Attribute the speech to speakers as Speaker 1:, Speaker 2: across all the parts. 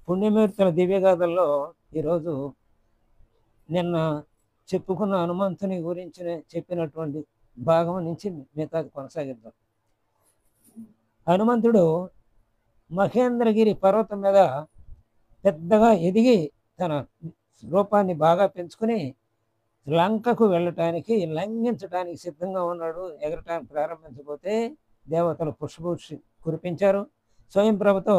Speaker 1: పుణ్యమూర్తుల దివ్యగాథల్లో ఈరోజు నిన్న చెప్పుకున్న హనుమంతుని గురించి చెప్పినటువంటి భాగం నుంచి మిగతాది కొనసాగిద్దాం. హనుమంతుడు మహేంద్రగిరి పర్వతం మీద పెద్దగా ఎదిగి తన రూపాన్ని బాగా పెంచుకుని లంకకు వెళ్ళటానికి లంఘించడానికి సిద్ధంగా ఉన్నాడు. ఎగరటానికి ప్రారంభించబోతే దేవతలు పుష్పవృష్టి కురిపించారు. స్వయం ప్రభతో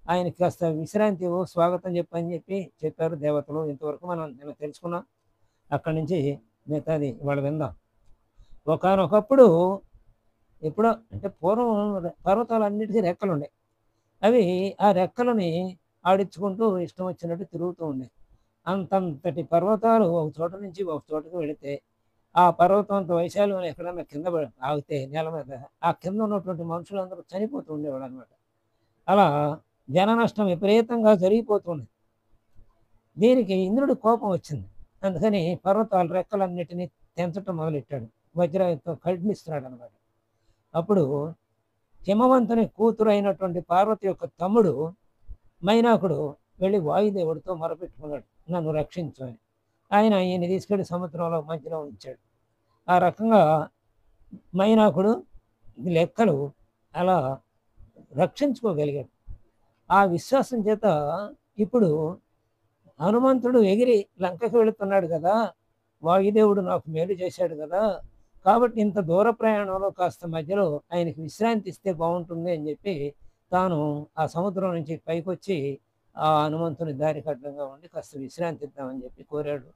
Speaker 1: ఆయనకి కాస్త విశ్రాంతి స్వాగతం చెప్పని చెప్పారు దేవతలు. ఇంతవరకు మనం నిన్న తెలుసుకున్నాం. అక్కడి నుంచి మిగతాది ఇవాళ విందాం. ఒకానొకప్పుడు ఎప్పుడో అంటే పూర్వం పర్వతాలన్నిటికీ రెక్కలు ఉండే. అవి ఆ రెక్కలని ఆడించుకుంటూ ఇష్టం వచ్చినట్టు తిరుగుతూ ఉండే. అంతంతటి పర్వతాలు ఒక చోట నుంచి ఒక చోటకు వెళితే ఆ పర్వతం అంత వైశాల్యం ఎక్కడన్నా కింద ఆగితే నేల మీద ఆ కింద ఉన్నటువంటి మనుషులందరూ చనిపోతూ ఉండేవాడు అనమాట. అలా జన నష్టం విపరీతంగా జరిగిపోతుంది. దీనికి ఇంద్రుడి కోపం వచ్చింది. అందుకని పర్వతాల రెక్కలన్నిటినీ తెంచటం మొదలెట్టాడు. వజ్రాయుధంతో ఖండిస్తున్నాడు అనమాట. అప్పుడు హిమవంతుని కూతురు అయినటువంటి పార్వతి యొక్క తమ్ముడు మైనాకుడు వెళ్ళి వాయుదేవుడితో మొరపెట్టుకున్నాడు, నన్ను రక్షించు అని. ఆయన ఈయన తీసుకెళ్ళి సముద్రంలో మధ్యలో ఉంచాడు. ఆ రకంగా మైనాకుడు లెక్కలు అలా రక్షించుకోగలిగాడు. ఆ విశ్వాసం చేత ఇప్పుడు హనుమంతుడు ఎగిరి లంకకు వెళుతున్నాడు కదా, వాయుదేవుడు నాకు మేలు చేశాడు కదా, కాబట్టి ఇంత దూర ప్రయాణంలో కాస్త మధ్యలో ఆయనకి విశ్రాంతి ఇస్తే బాగుంటుంది అని చెప్పి తాను ఆ సముద్రం నుంచి పైకి వచ్చి ఆ హనుమంతుని దారికి అడ్డంగా ఉండి కాస్త విశ్రాంతి ఇద్దామని చెప్పి కోరాడు.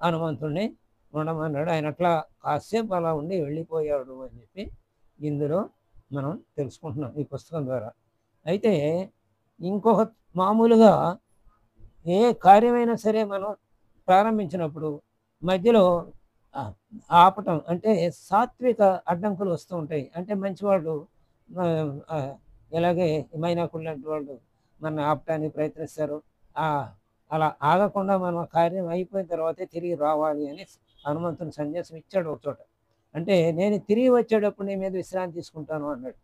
Speaker 1: హనుమంతుడిని ఉండమన్నాడు. ఆయన అట్లా కాసేపు అలా ఉండి వెళ్ళిపోయాడు అని చెప్పి ఇందులో మనం తెలుసుకుంటున్నాం ఈ పుస్తకం ద్వారా. అయితే ఇంకొక మామూలుగా ఏ కార్యమైనా సరే మనం ప్రారంభించినప్పుడు మధ్యలో ఆపటం అంటే సాత్విక అడ్డంకులు వస్తూ ఉంటాయి. అంటే మంచివాళ్ళు ఇలాగే మైనాకులు లాంటి వాళ్ళు మన ఆపటానికి ప్రయత్నిస్తారు. అలా ఆగకుండా మనం కార్యం అయిపోయిన తర్వాతే తిరిగి రావాలి అని హనుమంతుని సందేశం ఇచ్చాడు ఒక చోట. అంటే నేను తిరిగి వచ్చేటప్పుడు నీ మీద విశ్రాంతి తీసుకుంటాను అన్నాడు.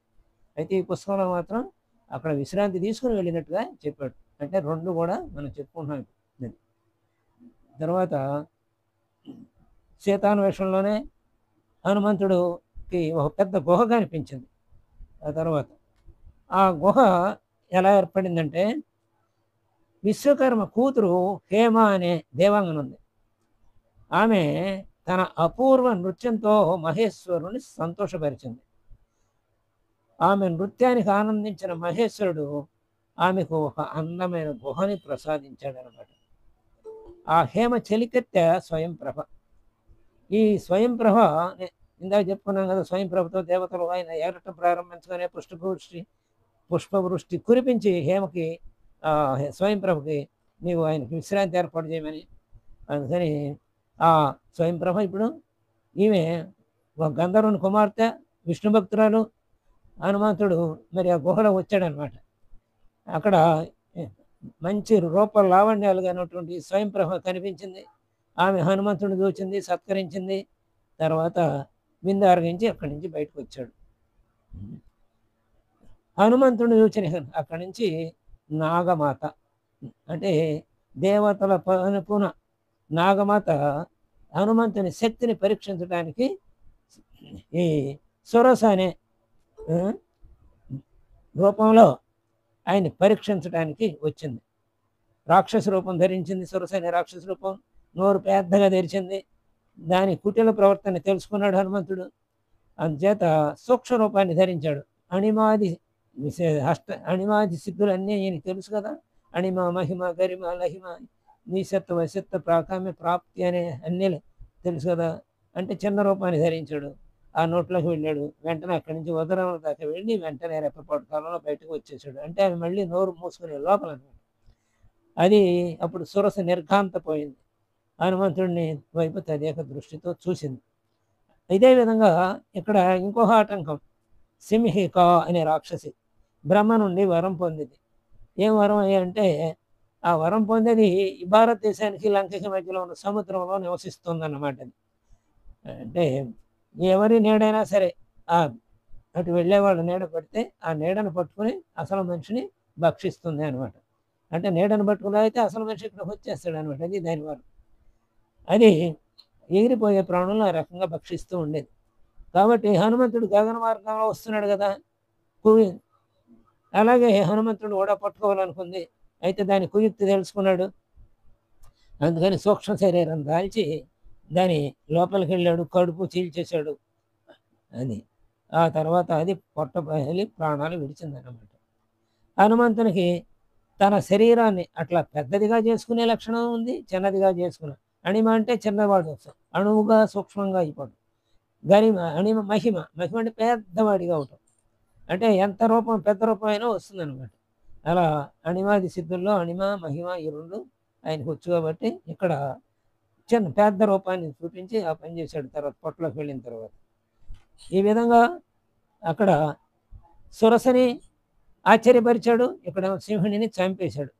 Speaker 1: అయితే ఈ పుస్తకంలో మాత్రం అక్కడ విశ్రాంతి తీసుకుని వెళ్ళినట్టుగా చెప్పాడు. అంటే రెండు కూడా మనం చెప్పుకుంటున్నాం. తర్వాత సీతాన్వేషణలోనే హనుమంతుడికి ఒక పెద్ద గుహ కనిపించింది. ఆ తర్వాత ఆ గుహ ఎలా ఏర్పడిందంటే విశ్వకర్మ కూతురు హేమ అనే దేవాంగన ఉంది. ఆమె తన అపూర్వ నృత్యంతో మహేశ్వరుని సంతోషపరిచింది. ఆమె నృత్యానికి ఆనందించిన మహేశ్వరుడు ఆమెకు ఒక అందమైన గుహని ప్రసాదించాడనమాట. ఆ హేమ చెలికత్తె స్వయంప్రభ. ఈ స్వయంప్రభ ఇందాక చెప్పుకున్నాం కదా, స్వయంప్రభతో దేవతలు ఆయన ఎగరటం ప్రారంభించగానే పుష్పవృష్టి కురిపించి హేమకి స్వయంప్రభకి నీవు ఆయనకి విశ్రాంతి ఏర్పాటు చేయమని. అందుకని ఆ స్వయంప్రభ ఇప్పుడు ఈమె ఒక గంధర్వుని కుమార్తె, విష్ణు భక్తురాలు. హనుమంతుడు మరి ఆ గుహలో వచ్చాడనమాట. అక్కడ మంచి రూప లావణ్యాలుగా ఉన్నటువంటి స్వయంప్రభ కనిపించింది. ఆమె హనుమంతుడిని చూచింది, సత్కరించింది. తర్వాత విందు ఆరగించి అక్కడి నుంచి బయటకు వచ్చాడు. హనుమంతుడిని చూచిన అక్కడి నుంచి నాగమాత అంటే దేవతల పనుపున నాగమాత హనుమంతుని శక్తిని పరీక్షించడానికి ఈ సురస అనే రూపంలో ఆయన్ని పరీక్షించడానికి వచ్చింది. రాక్షస రూపం ధరించింది. సురస అనే రాక్షస రూపం. నోరు పెద్దగా తెరిచింది. దాని కుటిల ప్రవర్తన తెలుసుకున్నాడు హనుమంతుడు. అందుచేత సూక్ష్మ రూపాన్ని ధరించాడు. అణిమాది సిద్ధులన్నీ ఈయనకి తెలుసు కదా. అణిమ, మహిమ, గరిమ, లహిమ, నీసత్వ, వశత్వ, ప్రాకామ్య, ప్రాప్తి అనే అన్నీ తెలుసు కదా. అంటే చిన్న రూపాన్ని ధరించాడు. ఆ నోట్లోకి వెళ్ళాడు. వెంటనే అక్కడి నుంచి ఉదరం దాకా వెళ్ళి వెంటనే రెప్పపాటు కాలంలో బయటకు వచ్చేసాడు. అంటే ఆమె మళ్ళీ నోరు మూసుకునే లోపల అది అప్పుడు సురస నిర్ఘాంతపోయింది. హనుమంతుడిని వైపు తదేక దృష్టితో చూసింది. ఇదే విధంగా ఇక్కడ ఇంకొక ఆటంకం. సింహిక అనే రాక్షసి బ్రహ్మ నుండి వరం పొందింది. ఏం వరం అంటే ఆ వరం పొందేది భారతదేశానికి లంకకి మధ్యలో ఉన్న సముద్రంలో నివసిస్తుందన్నమాట. అంటే ఎవరి నీడైనా సరే అటు వెళ్ళేవాళ్ళు నీడ పడితే ఆ నీడను పట్టుకుని అసలు మనిషిని భక్షిస్తుంది అనమాట. అంటే నీడను పట్టుకుని అయితే అసలు మనిషి ఇక్కడికి వచ్చేస్తాడు అనమాట. అది దాని వల్ల. అది ఎగిరిపోయే ప్రాణులను ఆ రకంగా భక్షిస్తూ ఉండేది. కాబట్టి హనుమంతుడు గగన మార్గంలో వస్తున్నాడు కదా! కువి అలాగే హనుమంతుడు కూడా పట్టుకోవాలనుకుంది. అయితే దాని కుయుక్తి తెలుసుకున్నాడు. అందుకని సూక్ష్మ శరీరం దాల్చి దాని లోపలికెళ్ళాడు. కడుపు చీల్చేశాడు. అది. ఆ తర్వాత అది పొట్ట పగిలి ప్రాణాలు విడిచిందన్నమాట. హనుమంతునికి తన శరీరాన్ని అట్లా పెద్దదిగా చేసుకునే లక్షణం ఉంది. చిన్నదిగా చేసుకున్న అణిమ అంటే చిన్నవాడు. అణువుగా సూక్ష్మంగా అయిపోవడం. గరిమ అణిమ మహిమ. మహిమ అంటే పెద్దవాడిగా అవటం. అంటే ఎంత రూపం పెద్ద రూపం అయినా వస్తుందనమాట. అలా అణిమాది సిద్ధుల్లో అణిమ, మహిమ ఈ 2 ఆయనకు వచ్చు కాబట్టి ఇక్కడ పెద్ద రూపాన్ని చూపించి ఆ పని చేశాడు తర్వాత పొట్టలోకి వెళ్ళిన తర్వాత. ఈ విధంగా అక్కడ సురసని ఆశ్చర్యపరిచాడు. ఇక్కడేమో సింహుడిని చంపేశాడు.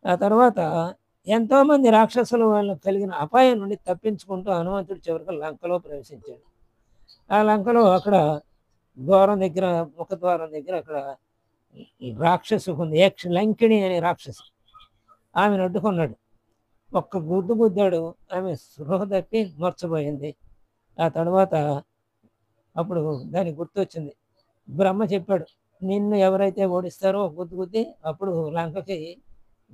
Speaker 1: ఆ తర్వాత ఎంతోమంది రాక్షసుల వల్ల కలిగిన అపాయం నుండి తప్పించుకుంటూ హనుమంతుడు చివరికి లంకలో ప్రవేశించాడు. ఆ లంకలో అక్కడ ద్వారం దగ్గర ముఖద్వారం దగ్గర అక్కడ రాక్షసు ఉంది. లంకిణి అనే రాక్షసు. ఆమెను అడ్డుకున్నాడు. ఒక్క గుద్దు గుద్దాడు. ఆమె స్పృహ తప్పి మూర్ఛపోయింది. ఆ తర్వాత అప్పుడు దానికి గుర్తొచ్చింది. బ్రహ్మ చెప్పాడు, నిన్ను ఎవరైతే ఓడిస్తారో గుద్దు గుద్ది అప్పుడు లంకకి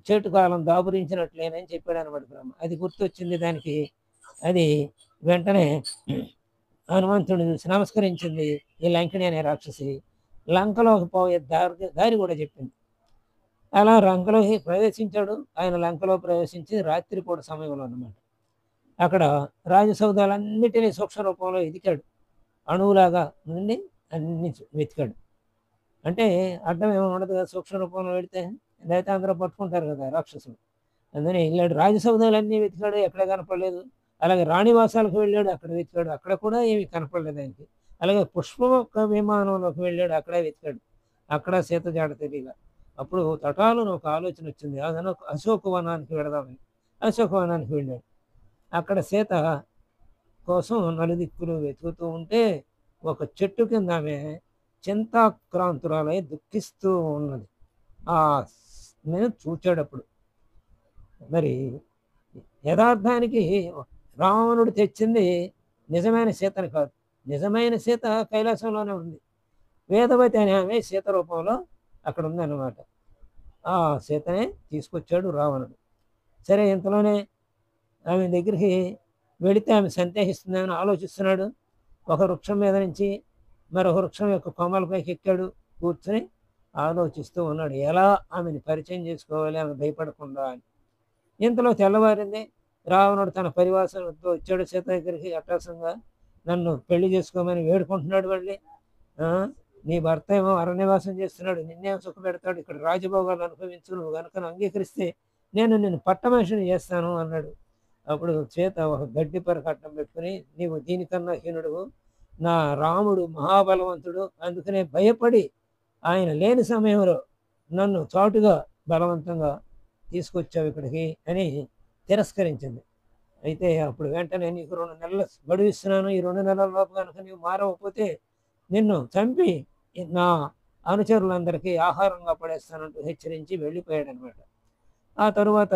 Speaker 1: చెటు కాలం దాపురించినట్లేనని చెప్పాడనమాట బ్రహ్మ. అది గుర్తొచ్చింది దానికి. అది వెంటనే హనుమంతుడిని చూసి నమస్కరించింది. ఈ లంకిణి అనే రాక్షసి లంకలోకి పోయే దారి కూడా చెప్పింది. అలా లంకలోకి ప్రవేశించాడు. ఆయన లంకలో ప్రవేశించి రాత్రిపూట సమయంలో అన్నమాట. అక్కడ రాజసౌధాలన్నిటినీ సూక్ష్మ రూపంలో ఎదికాడు. అణువులాగా నుండి అన్ని వెతికాడు. అంటే అడ్డం ఏమి ఉండదు కదా సూక్ష్మ రూపంలో పెడితే. లేకపోతే అందరూ పట్టుకుంటారు కదా రాక్షసులు. అందుకని వెళ్ళాడు. రాజసౌధాలన్నీ వెతికాడు, ఎక్కడ కనపడలేదు. అలాగే రాణివాసాలకు వెళ్ళాడు, అక్కడ వెతికాడు, అక్కడ కూడా ఏమీ కనపడలేదు ఆయనకి. అలాగే పుష్పక విమానంలోకి వెళ్ళాడు, అక్కడ వెతికాడు, అక్కడ సీత జాడ తెలియల. అప్పుడు తటాలను ఒక ఆలోచన వచ్చింది. అదన అశోకవనానికి వెళదామని అశోకవనానికి వెళ్ళాడు. అక్కడ సీత కోసం నలుదిక్కులు వెతుకుతూ ఉంటే ఒక చెట్టు కింద ఆమె చింతాక్రాంతురాలై దుఃఖిస్తూ ఉన్నది. నేను చూచాడప్పుడు. మరి యథార్థానికి రావణుడు తెచ్చింది నిజమైన సీతని కాదు. నిజమైన సీత కైలాసంలోనే ఉంది. వేదవతి అనే ఆమె సీత రూపంలో అక్కడ ఉందన్నమాట. ఆ సీతనే తీసుకొచ్చాడు రావణుడు. సరే ఇంతలోనే ఆమె దగ్గరికి వెళితే ఆమె సందేహిస్తుందని ఆలోచిస్తున్నాడు. ఒక వృక్షం మీద నుంచి మరొక వృక్షం యొక్క కొమ్మలపైకి ఎక్కాడు. కూర్చొని ఆలోచిస్తూ ఉన్నాడు. ఎలా ఆమెను పరిచయం చేసుకోవాలి ఆమె భయపడకుండా అని. ఇంతలో తెల్లవారింది. రావణుడు తన పరివాసంతో వచ్చాడు సీత దగ్గరికి. అట్టాసంగా నన్ను పెళ్లి చేసుకోమని వేడుకుంటున్నాడు. మళ్ళీ నీ భర్త ఏమో అరణ్యవాసం చేస్తున్నాడు, నిన్నేమో సుఖ పెడతాడు, ఇక్కడ రాజభోగాలు అనుభవించు, నువ్వు కనుక అంగీకరిస్తే నేను నిన్ను పట్టమనిషిని చేస్తాను అన్నాడు. అప్పుడు సీత ఒక గడ్డి పరకు అడ్డం పెట్టుకుని, నీవు దీనికన్నా హీనుడు, నా రాముడు మహాబలవంతుడు, అందుకనే భయపడి ఆయన లేని సమయంలో నన్ను చాటుగా బలవంతంగా తీసుకొచ్చావు ఇక్కడికి అని తిరస్కరించింది. అయితే అప్పుడు వెంటనే నీకు 2 నెలలు గడువు ఇస్తున్నాను, ఈ 2 నెలల లోపు కనుక నీవు మారవకపోతే నిన్ను చంపి నా అనుచరులందరికీ ఆహారంగా పడేస్తానంటూ హెచ్చరించి వెళ్ళిపోయాడు అనమాట. ఆ తరువాత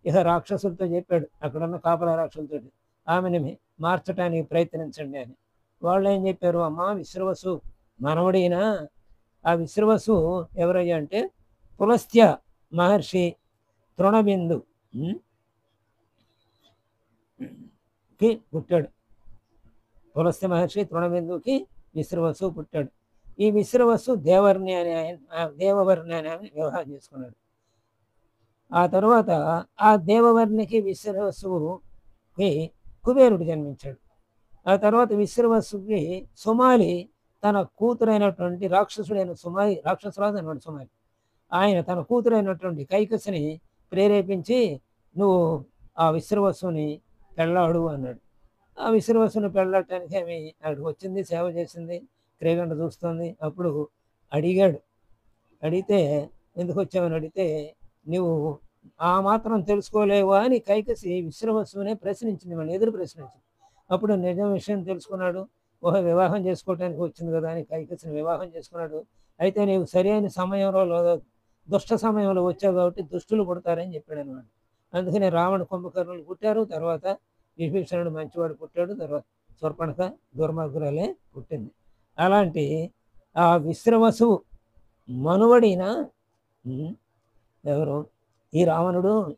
Speaker 1: ఇక రాక్షసులతో చెప్పాడు, అక్కడున్న కాపలా రాక్షసులతో, ఆమెని మార్చడానికి ప్రయత్నించండి అని. వాళ్ళు ఏం చెప్పారు, అమ్మ విశ్రవసు మనవడైనా. ఆ విశ్రవసు ఎవరయ్యా అంటే పులస్త్య మహర్షి తృణబిందు కి పుట్టాడు. పులస్త్య మహర్షి తృణబిందుకి విశ్రవసు పుట్టాడు. ఈ విశ్రవసు దేవర్ణి అనే దేవవర్ణి అనే వివాహం చేసుకున్నాడు. ఆ తర్వాత ఆ దేవవర్ణికి విశ్రవసుకి కుబేరుడు జన్మించాడు. ఆ తర్వాత విశ్రవసుకి సుమాలి తన కూతురైనటువంటి రాక్షసుడైన రాక్షసురాజు అన్నాడు సుమాలి. ఆయన తన కూతురైనటువంటి కైకసిని ప్రేరేపించి నువ్వు ఆ విశ్రవసుని పెళ్ళాడు అన్నాడు. ఆ విశ్రవసుని పెళ్ళటానికి ఆమె అక్కడికి వచ్చింది, సేవ చేసింది, క్రీగంట చూస్తుంది. అప్పుడు అడిగాడు. అడిగితే ఎందుకు వచ్చామని అడిగితే, నువ్వు ఆ మాత్రం తెలుసుకోలేవా అని కైకసి విశ్రవసునే ప్రశ్నించింది, మళ్ళీ ఎదురు ప్రశ్నించింది. అప్పుడు నిజం విషయం తెలుసుకున్నాడు. వివాహం చేసుకోవటానికి వచ్చింది కదా అని కైకసిని వివాహం చేసుకున్నాడు. అయితే నీవు సరైన సమయంలో దుష్ట సమయంలో వచ్చావు కాబట్టి దుష్టులు పుడతారని చెప్పాడనమాట. అందుకని రావణ కుంభకర్ణులు పుట్టారు. తర్వాత విభీషణుడు మంచివాడు పుట్టాడు. తర్వాత శూర్పణఖ దుర్మార్గురాలే పుట్టింది. అలాంటి ఆ విశ్రవసువు మనువడైన హ్మ్. ఎవరు? ఈ రావణుడు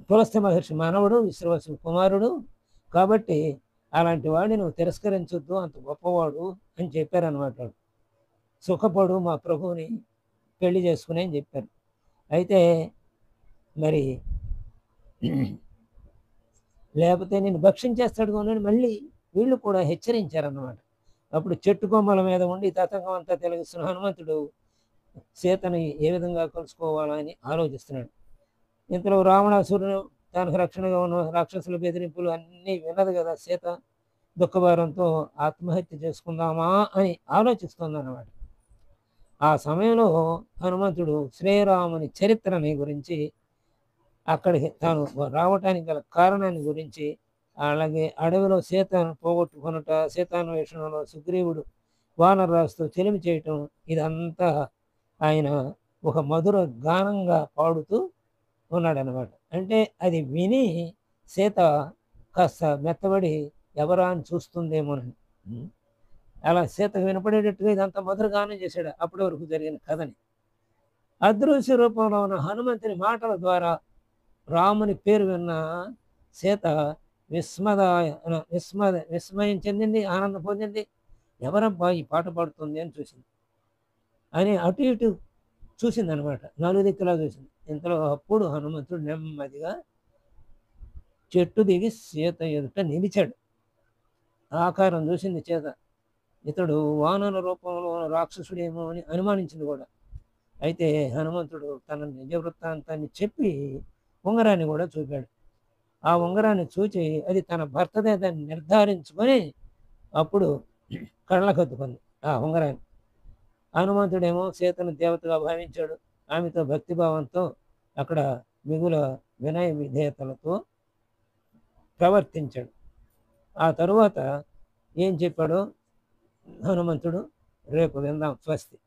Speaker 1: పులస్త్య మహర్షి మనవడు, విశ్రవసువు కుమారుడు. కాబట్టి అలాంటి వాడిని నువ్వు తిరస్కరించొద్దు, అంత గొప్పవాడు అని చెప్పారనమాట. సుఖపడు మా ప్రభువుని పెళ్లి చేసుకుని అని చెప్పారు. అయితే మరి లేకపోతే నిన్ను భక్షించేస్తాడు అని మళ్ళీ వీళ్ళు కూడా హెచ్చరించారన్నమాట. అప్పుడు చెట్టు కొమ్మల మీద ఉండి తతంగం అంతా తిలగిస్తున్న హనుమంతుడు సీతని ఏ విధంగా కలుసుకోవాలని ఆలోచిస్తున్నాడు. ఇంతలో రావణాసురుడు తనకు రక్షణగా ఉన్న రాక్షసుల బెదిరింపులు అన్నీ విన్నది కదా సీత. దుఃఖభారంతో ఆత్మహత్య చేసుకుందామా అని ఆలోచిస్తుందన్నమాట. ఆ సమయంలో హనుమంతుడు శ్రీరాముని చరిత్రని గురించి, అక్కడికి తాను రావటానికి గల కారణాన్ని గురించి, అలాగే అడవిలో సీతను పోగొట్టుకొనుట, సీతాన్వేషణలో సుగ్రీవుడు వానరాజుతో చెలిమి చేయటం, ఇదంతా ఆయన ఒక మధుర గానంగా పాడుతూ ఉన్నాడనమాట. అంటే అది విని సీత కాస్త మెత్తబడి ఎవరా అని చూస్తుందేమోనని. అలా సీతకు వినపడేటట్టుగా ఇదంతా మధుర గానం చేశాడు అప్పటి వరకు జరిగిన కథని. అదృశ్య రూపంలో ఉన్న హనుమంతుని మాటల ద్వారా రాముని పేరు విన్న సీత విస్మయం చెందింది, ఆనందం పొందింది. ఎవరబ్బా ఈ పాట పాడుతుంది అని చూసింది. అని అటు ఇటు చూసిందనమాట, నలుదిక్కులా చూసింది. ఇంతలో అప్పుడు హనుమంతుడు నెమ్మదిగా చెట్టు దిగి సీత ఎదుట నిలిచాడు. ఆకారం చూసింది సీత. ఇతడు వానర రూపంలో రాక్షసుడేమో అని అనుమానించింది కూడా. అయితే హనుమంతుడు తన నిజ వృత్తాంతాన్ని చెప్పి ఉంగరాన్ని కూడా చూపాడు. ఆ ఉంగరాన్ని చూచి అది తన భర్తదే దాన్ని నిర్ధారించుకొని అప్పుడు కళ్ళకద్దుకుంది ఆ ఉంగరాన్ని. హనుమంతుడేమో సీతను దేవతగా భావించాడు. ఆమెతో భక్తిభావంతో అక్కడ మిగుల వినయ విధేయతలతో ప్రవర్తించాడు. ఆ తరువాత ఏం చెప్పాడో హనుమంతుడు రేపు విందాం. స్వస్తి.